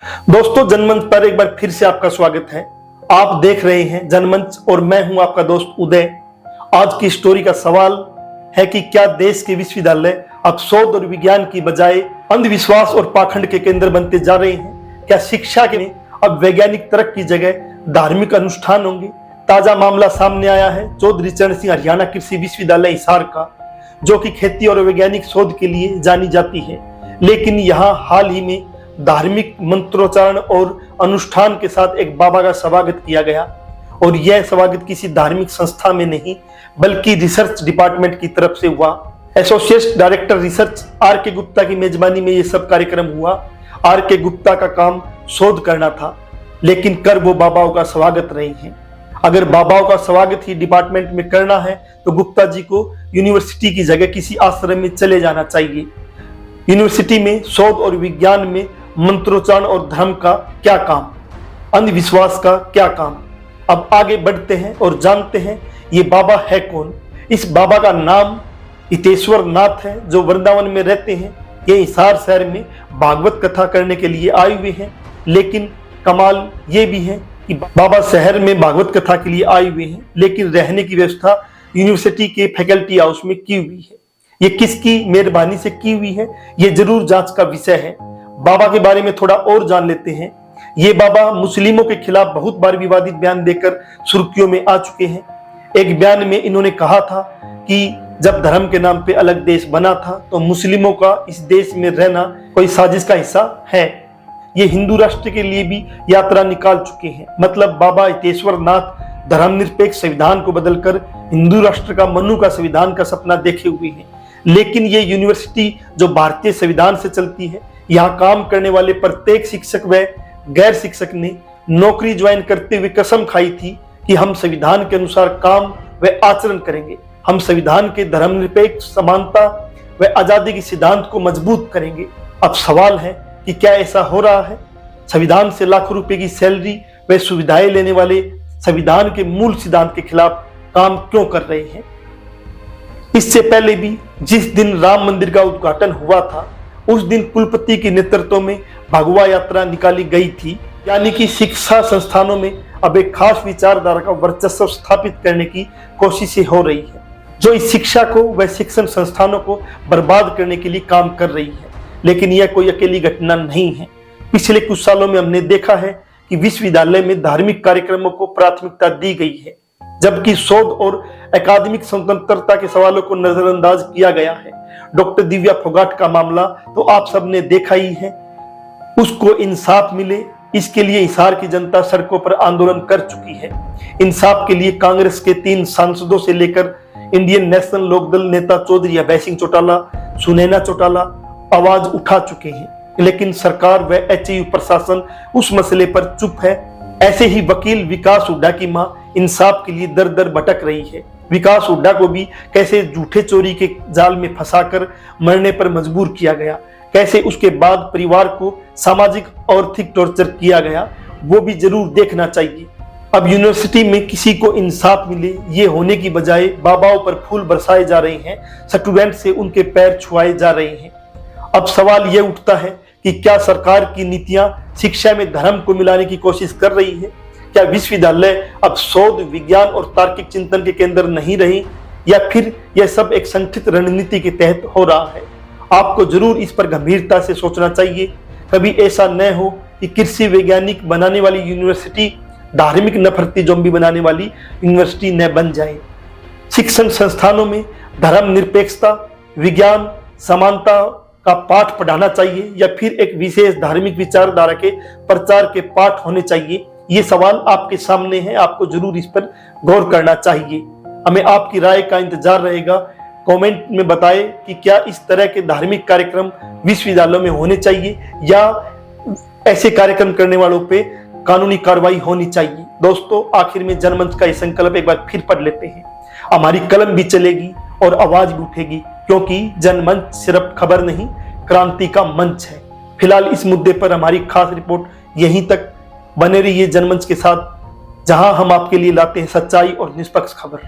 दोस्तों, जनमंच पर एक बार फिर से आपका स्वागत है। आप देख रहे हैं जनमंच और मैं हूं आपका दोस्त उदय। आज की स्टोरी का सवाल है कि क्या देश के विश्वविद्यालय अब शोध और विज्ञान की बजाय अंधविश्वास और पाखंड के केंद्र बनते जा रहे हैं? क्या शिक्षा के अब वैज्ञानिक तर्क की जगह धार्मिक अनुष्ठान होंगे? ताजा मामला सामने आया है चौधरी चरण सिंह हरियाणा कृषि विश्वविद्यालय हिसार का, जो कि खेती और वैज्ञानिक शोध के लिए जानी जाती है। लेकिन यहाँ हाल ही में धार्मिक मंत्रोच्चारण और अनुष्ठान के साथ एक बाबा का स्वागत किया गया, और यह स्वागत किसी धार्मिक संस्था में नहीं बल्कि रिसर्च डिपार्टमेंट की तरफ से हुआ। एसोसिएट डायरेक्टर रिसर्च आर के गुप्ता की मेजबानी में यह सब कार्यक्रम हुआ। आर के गुप्ता का काम शोध करना था, लेकिन कर वो बाबाओं का स्वागत रहे हैं। अगर बाबाओं का स्वागत ही डिपार्टमेंट में करना है तो गुप्ता जी को यूनिवर्सिटी की जगह किसी आश्रम में चले जाना चाहिए। यूनिवर्सिटी में शोध और विज्ञान में मंत्रोच्चारण और धर्म का क्या काम, अंधविश्वास का क्या काम? अब आगे बढ़ते हैं और जानते हैं ये बाबा है कौन। इस बाबा का नाम हितेश्वर नाथ है, जो वृंदावन में रहते हैं। ये हिसार शहर में भागवत कथा करने के लिए आए हुए हैं। लेकिन कमाल ये भी है कि बाबा शहर में भागवत कथा के लिए आए हुए हैं, लेकिन रहने की व्यवस्था यूनिवर्सिटी के फैकल्टी हाउस में की हुई है। ये किसकी मेहरबानी से की हुई है, ये जरूर जांच का विषय है। बाबा के बारे में थोड़ा और जान लेते हैं। ये बाबा मुस्लिमों के खिलाफ बहुत बार विवादित बयान देकर सुर्खियों में आ चुके हैं। एक बयान में इन्होंने कहा था कि जब धर्म के नाम पे अलग देश बना था तो मुस्लिमों का इस देश में रहना कोई साजिश का हिस्सा है। ये हिंदू राष्ट्र के लिए भी यात्रा निकाल चुके हैं। मतलब बाबा हितेश्वर नाथ धर्मनिरपेक्ष संविधान को बदलकर हिंदू राष्ट्र का मनु का संविधान का सपना देखे हुए हैं। लेकिन ये यूनिवर्सिटी जो भारतीय संविधान से चलती है, यहाँ काम करने वाले प्रत्येक शिक्षक व गैर शिक्षक ने नौकरी ज्वाइन करते हुए कसम खाई थी कि हम संविधान के अनुसार काम व आचरण करेंगे। हम संविधान के धर्मनिरपेक्ष समानता व आजादी के सिद्धांत को मजबूत करेंगे। अब सवाल है कि क्या ऐसा हो रहा है? संविधान से लाखों रुपए की सैलरी व सुविधाएं लेने वाले संविधान के मूल सिद्धांत के खिलाफ काम क्यों कर रहे हैं? इससे पहले भी जिस दिन राम मंदिर का उद्घाटन हुआ था, उस दिन कुलपति के नेतृत्व में भगवा यात्रा निकाली गई थी। यानी कि शिक्षा संस्थानों में अब एक खास विचारधारा का वर्चस्व स्थापित करने की कोशिशें हो रही है, जो इस शिक्षा को व शिक्षण संस्थानों को बर्बाद करने के लिए काम कर रही है। लेकिन यह कोई अकेली घटना नहीं है। पिछले कुछ सालों में हमने देखा है कि विश्वविद्यालय में धार्मिक कार्यक्रमों को प्राथमिकता दी गई है, जबकि शोध और अकादमिक स्वतंत्रता के सवालों को नजरअंदाज किया गया है। डॉक्टर दिव्या फोगाट का मामला तो आप सबने देखा ही है। उसको इंसाफ मिले, इसके लिए हिसार की जनता सड़कों पर आंदोलन कर चुकी है। इंसाफ के लिए कांग्रेस के 3 सांसदों से लेकर इंडियन नेशनल लोकदल नेता चौधरी अभय सिंह चौटाला, सुनैना चौटाला आवाज उठा चुके हैं। लेकिन सरकार व एचयू प्रशासन उस मसले पर चुप है। ऐसे ही वकील विकास हुड्डा की मां इंसाफ के लिए दर दर भटक रही है। विकास हुड्डा को भी कैसे झूठे चोरी के जाल में फंसाकर मरने पर मजबूर किया गया, कैसे उसके बाद परिवार को सामाजिक और आर्थिक टॉर्चर किया गया, वो भी जरूर देखना चाहिए। अब यूनिवर्सिटी में किसी को इंसाफ मिले, ये होने की बजाय बाबाओं पर फूल बरसाए जा रहे हैं, स्टूडेंट से उनके पैर छुआए जा रहे हैं। अब सवाल यह उठता है कि क्या सरकार की नीतियां शिक्षा में धर्म को मिलाने की कोशिश कर रही है? क्या विश्वविद्यालय अब शोध, विज्ञान और तार्किक चिंतन के केंद्र नहीं रहे, या फिर यह सब एक संगठित रणनीति के तहत हो रहा है? आपको जरूर इस पर गंभीरता से सोचना चाहिए। कभी ऐसा न हो कि कृषि वैज्ञानिक बनाने वाली यूनिवर्सिटी धार्मिक नफरती जोम्बी बनाने वाली यूनिवर्सिटी न बन जाए। शिक्षण संस्थानों में धर्म निरपेक्षता, विज्ञान, समानता का पाठ पढ़ाना चाहिए, या फिर एक विशेष धार्मिक विचारधारा के प्रचार के पाठ होने चाहिए? ये सवाल आपके सामने है। आपको जरूर इस पर गौर करना चाहिए। हमें आपकी राय का इंतजार रहेगा। कमेंट में बताएं कि क्या इस तरह के धार्मिक कार्यक्रम विश्वविद्यालयों में होने चाहिए, या ऐसे कार्यक्रम करने वालों पे कानूनी कार्रवाई होनी चाहिए। दोस्तों, आखिर में जनमंच का ये संकल्प एक बार फिर पढ़ लेते हैं। हमारी कलम भी चलेगी और आवाज भी उठेगी, क्योंकि जनमंच सिर्फ खबर नहीं, क्रांति का मंच है। फिलहाल इस मुद्दे पर हमारी खास रिपोर्ट यहीं तक। बने रहिए जनमंच के साथ, जहां हम आपके लिए लाते हैं सच्चाई और निष्पक्ष खबर।